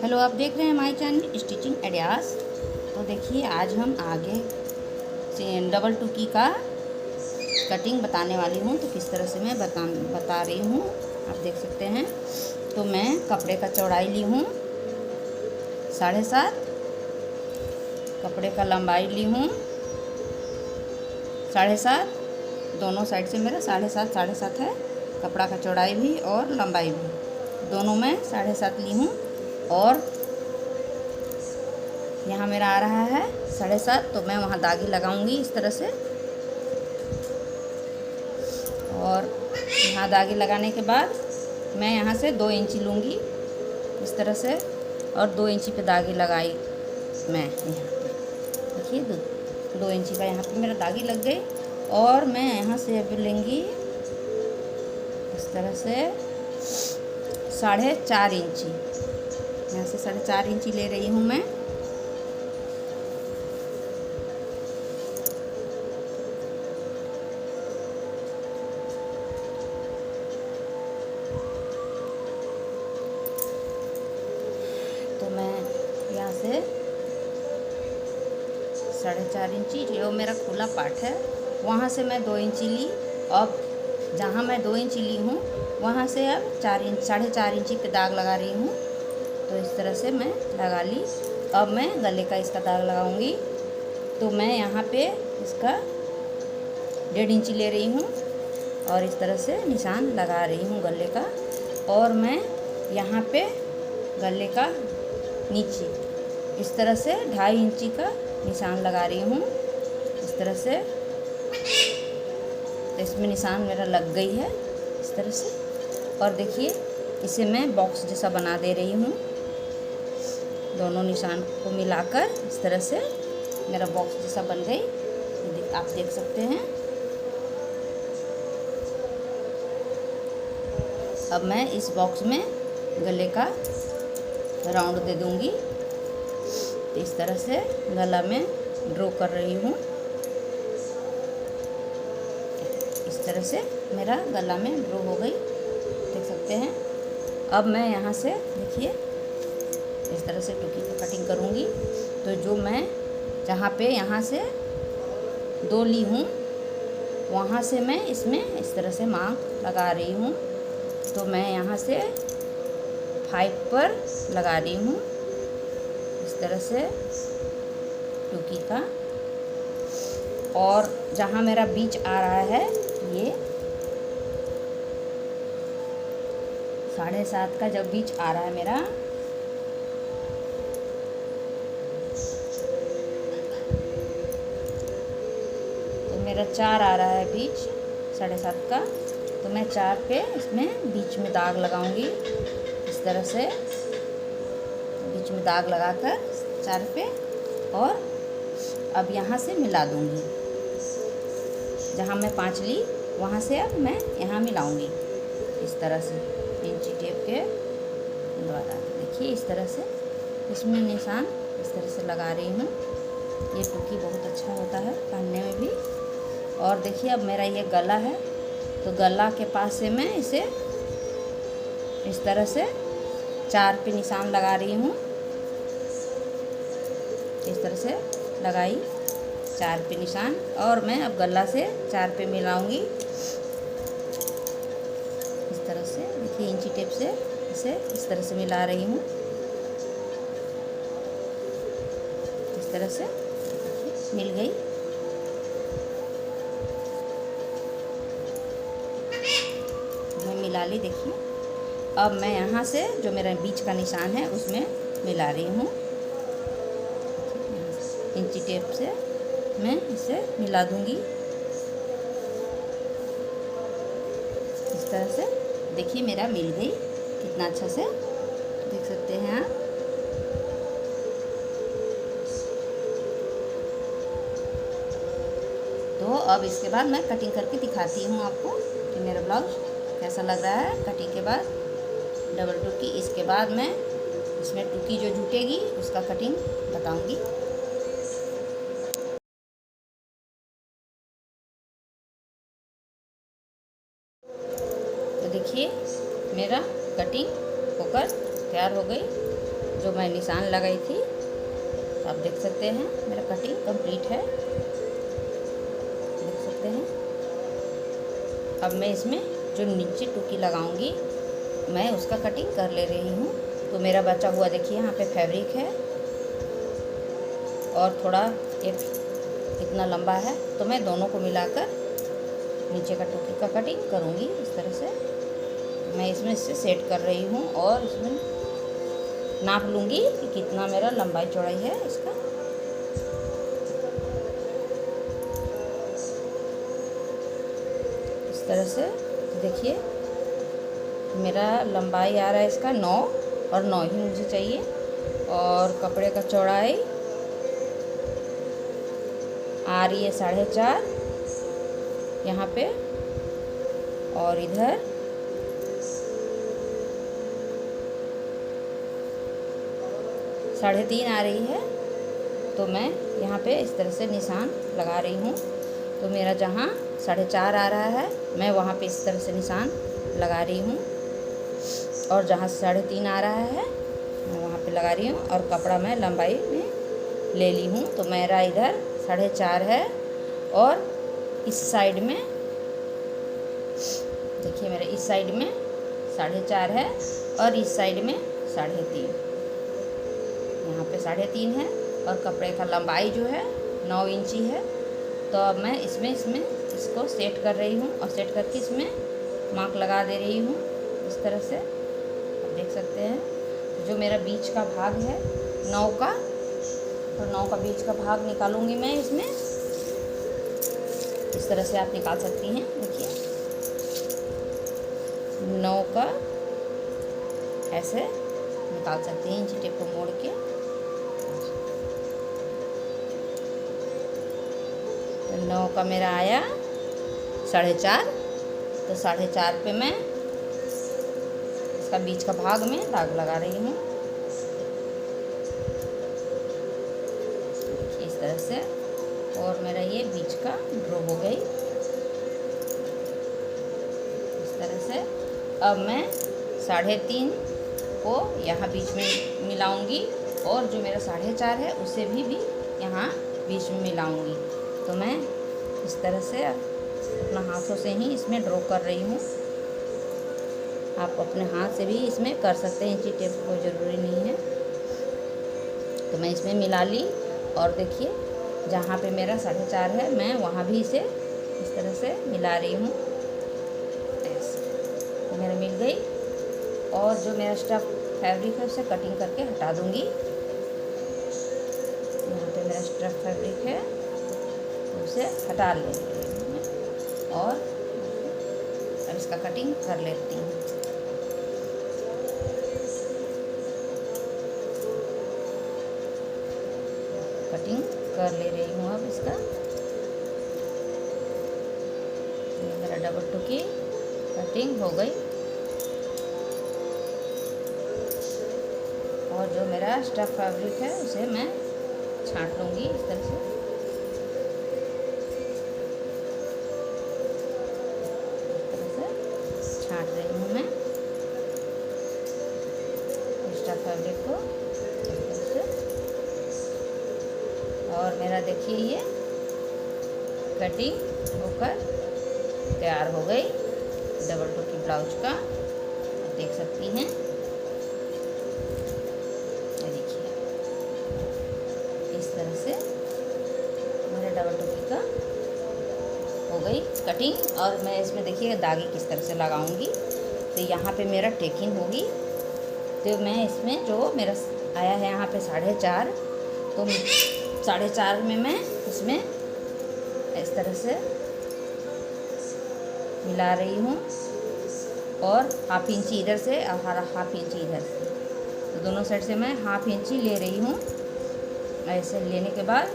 Hello, आप देख रहे हैं हमारे चैनल स्टिचिंग आइडियाज़। तो देखिए, आज हम आगे से डबल टुकी का कटिंग बताने वाली हूँ। तो किस तरह से मैं बता रही हूँ, आप देख सकते हैं। तो मैं कपड़े का चौड़ाई ली हूँ 7.5, कपड़े का लंबाई ली हूँ 7.5। दोनों साइड से मेरा 7.5 है, कपड़ा का चौड़ाई भी और लंबाई भी दोनों मैं 7.5 ली हूँ। और यहाँ मेरा आ रहा है 7.5, तो मैं वहाँ दागी लगाऊंगी इस तरह से। और यहाँ दागी लगाने के बाद मैं यहाँ से 2 इंची लूँगी इस तरह से, और 2 इंची पे दागी लगाई मैं। यहाँ पे देखिए 2 इंची का यहाँ पे मेरा दागी लग गई। और मैं यहाँ से अब लेंगी इस तरह से 4.5 इंची, यहाँ से 4.5 इंची ले रही हूँ मैं। तो मैं यहाँ से 4.5 इंची, जो मेरा खुला पार्ट है वहाँ से मैं 2 इंची ली। अब जहाँ मैं 2 इंची ली हूँ वहाँ से अब 4.5 इंची पे दाग लगा रही हूँ। तो इस तरह से मैं लगा ली। अब मैं गले का इसका दाग लगाऊंगी। तो मैं यहाँ पे इसका 1.5 इंची ले रही हूँ और इस तरह से निशान लगा रही हूँ गले का। और मैं यहाँ पे गले का नीचे इस तरह से 2.5 इंची का निशान लगा रही हूँ इस तरह से। तो इसमें निशान मेरा लग गई है इस तरह से। और देखिए, इसे मैं बॉक्स जैसा बना दे रही हूँ। दोनों निशान को मिलाकर इस तरह से मेरा बॉक्स जैसा बन गई, आप देख सकते हैं। अब मैं इस बॉक्स में गले का राउंड दे दूंगी। तो इस तरह से गला में ड्रॉ कर रही हूँ। इस तरह से मेरा गला में ड्रॉ हो गई, देख सकते हैं। अब मैं यहाँ से देखिए इस तरह से टुकी की कटिंग करूँगी। तो जो मैं जहाँ पे यहाँ से 2 ली हूँ वहाँ से मैं इसमें इस तरह से मार्क लगा रही हूँ। तो मैं यहाँ से 5 पर लगा रही हूँ इस तरह से टुकी का। और जहाँ मेरा बीच आ रहा है ये 7.5 का जब बीच आ रहा है मेरा, तो मेरा 4 आ रहा है बीच 7.5 का। तो मैं 4 पे इसमें बीच में दाग लगाऊंगी इस तरह से, बीच में दाग लगाकर 4 पे। और अब यहाँ से मिला दूंगी, जहाँ मैं 5 ली वहाँ से अब मैं यहाँ मिलाऊंगी इस तरह से इंची टेप के द्वारा। देखिए इस तरह से इसमें निशान इस तरह से लगा रही हूँ। ये टुकी बहुत अच्छा होता है पहनने में भी। और देखिए, अब मेरा ये गला है, तो गला के पास से मैं इसे इस तरह से 4 पे निशान लगा रही हूँ। इस तरह से लगाई 4 पे निशान, और मैं अब गला से 4 पे मिलाऊंगी इस तरह से। देखिए इंची टेप से इसे इस तरह से मिला रही हूँ इस तरह से। मिल गई। मैं मिला ली। देखिए, अब मैं यहाँ से जो मेरा बीच का निशान है उसमें मिला रही हूँ इंची टेप से। मैं इसे मिला दूंगी इस तरह से। देखिए मेरा मिल गई, कितना अच्छा से देख सकते हैं आप। तो अब इसके बाद मैं कटिंग करके दिखाती हूँ आपको कि मेरा ब्लाउज कैसा लग रहा है कटिंग के बाद। डबल टुकी, इसके बाद मैं इसमें टुकी जो जुटेगी उसका कटिंग बताऊंगी। तो देखिए मेरा कटिंग होकर तैयार हो गई। जो मैं निशान लगाई थी। तो आप देख सकते हैं मेरा कटिंग कंप्लीट है, देख सकते हैं। अब मैं इसमें जो नीचे टुकी लगाऊंगी मैं उसका कटिंग कर ले रही हूँ। तो मेरा बचा हुआ देखिए यहाँ पे फैब्रिक है और थोड़ा एक इतना लंबा है, तो मैं दोनों को मिलाकर नीचे का टुकी का कटिंग करूँगी इस तरह से। मैं इसमें इससे सेट कर रही हूँ और इसमें नाप लूँगी कि कितना मेरा लंबाई चौड़ाई है इसका। इस तरह से देखिए मेरा लंबाई आ रहा है इसका 9 और 9 ही मुझे चाहिए। और कपड़े का चौड़ाई आ रही है 4.5 यहाँ पे, और इधर 3.5 आ रही है। तो मैं यहाँ पे इस तरह से निशान लगा रही हूँ। तो मेरा जहाँ 4.5 आ रहा है मैं वहाँ पे इस तरह से निशान लगा रही हूँ, और जहाँ 3.5 आ रहा है मैं वहाँ पे लगा रही हूँ, और कपड़ा मैं लंबाई में ले ली हूँ। तो मेरा इधर 4.5 है, और इस साइड में देखिए मेरा इस साइड में 4.5 है और इस साइड में 3.5, यहाँ पे 3.5 है, और कपड़े का लंबाई जो है 9 इंची है। तो अब मैं इसमें इसको सेट कर रही हूँ, और सेट करके इसमें मार्क लगा दे रही हूँ इस तरह से। आप देख सकते हैं जो मेरा बीच का भाग है 9 का, तो 9 का बीच का भाग निकालूंगी मैं इसमें। इस तरह से आप निकाल सकती हैं। देखिए 9 का ऐसे निकाल सकती हैं इंची टेप को मोड़ के। तो 9 का मेरा आया 4.5, तो 4.5 पे मैं इसका बीच का भाग में दाग लगा रही हूँ इस तरह से। और मेरा ये बीच का ड्रॉ हो गई इस तरह से। अब मैं 3.5 को यहाँ बीच में मिलाऊंगी, और जो मेरा 4.5 है उसे भी यहाँ बीच में मिलाऊंगी। तो मैं इस तरह से अपना हाथों से ही इसमें ड्रॉ कर रही हूँ। आप अपने हाथ से भी इसमें कर सकते हैं, इंची टेप कोई ज़रूरी नहीं है। तो मैं इसमें मिला ली, और देखिए जहाँ पे मेरा 4.5 है मैं वहाँ भी इसे इस तरह से मिला रही हूँ ऐसे। तो मेरा मिल गई, और जो मेरा स्टफ फैब्रिक है उसे कटिंग करके हटा दूँगी। यहाँ पे मेरा स्टफ फैब्रिक है तो उसे हटा ले रही हूँ मैं, और अब इसका कटिंग कर लेती हूँ। कटिंग कर ले रही हूँ अब इसका। ये मेरा डबल टुकी कटिंग हो गई, और जो मेरा स्टफ फैब्रिक है उसे मैं छांट लूँगी इस तरह से। छांट रही हूँ मैं स्टफ फैब्रिक को इस तरह से। और मेरा देखिए ये कटिंग होकर तैयार हो गई डबल टोकी ब्लाउज का, देख सकती हैं। देखिए इस तरह से मेरा डबल टोकी का हो गई कटिंग। और मैं इसमें देखिए दागी किस तरह से लगाऊंगी। तो यहाँ पे मेरा टेकिंग होगी, तो मैं इसमें जो मेरा आया है यहाँ पे 4.5, तो 4.5 में मैं इसमें इस तरह से मिला रही हूँ, और 1/2 इंची इधर से और 1/2 इंची इधर से। तो दोनों साइड से मैं 1/2 इंची ले रही हूँ। ऐसे लेने के बाद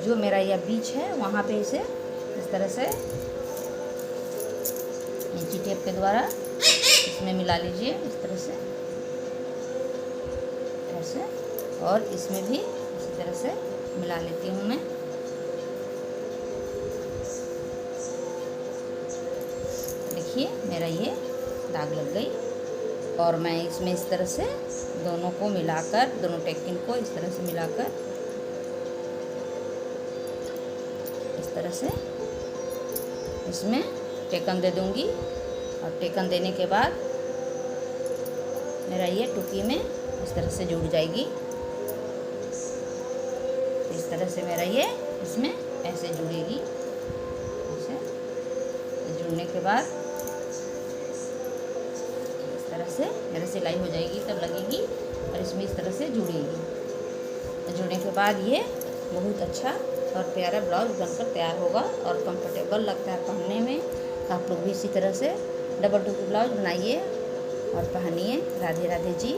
जो मेरा यह बीच है वहाँ पे इसे इस तरह से इंची टेप के द्वारा इसमें मिला लीजिए इस तरह से ऐसे, और इसमें भी इसी तरह से मिला लेती हूँ मैं। देखिए मेरा ये दाग लग गई और मैं इसमें इस तरह से दोनों को मिलाकर, दोनों टेक्किन को इस तरह से मिलाकर, इस तरह से इसमें टेकन दे दूंगी। और टेकन देने के बाद मेरा ये टुकी में इस तरह से जुड़ जाएगी। इस तरह से मेरा ये इसमें ऐसे जुड़ेगी। ऐसे जुड़ने के बाद इस तरह से मेरा सिलाई हो जाएगी, तब लगेगी और इसमें इस तरह से जुड़ेगी। जुड़ने के बाद ये बहुत अच्छा और प्यारा ब्लाउज बनकर तैयार होगा और कंफर्टेबल लगता है पहनने में। तो आप लोग भी इसी तरह से डबल टुकी ब्लाउज बनाइए और पहनिए। राधे राधे जी।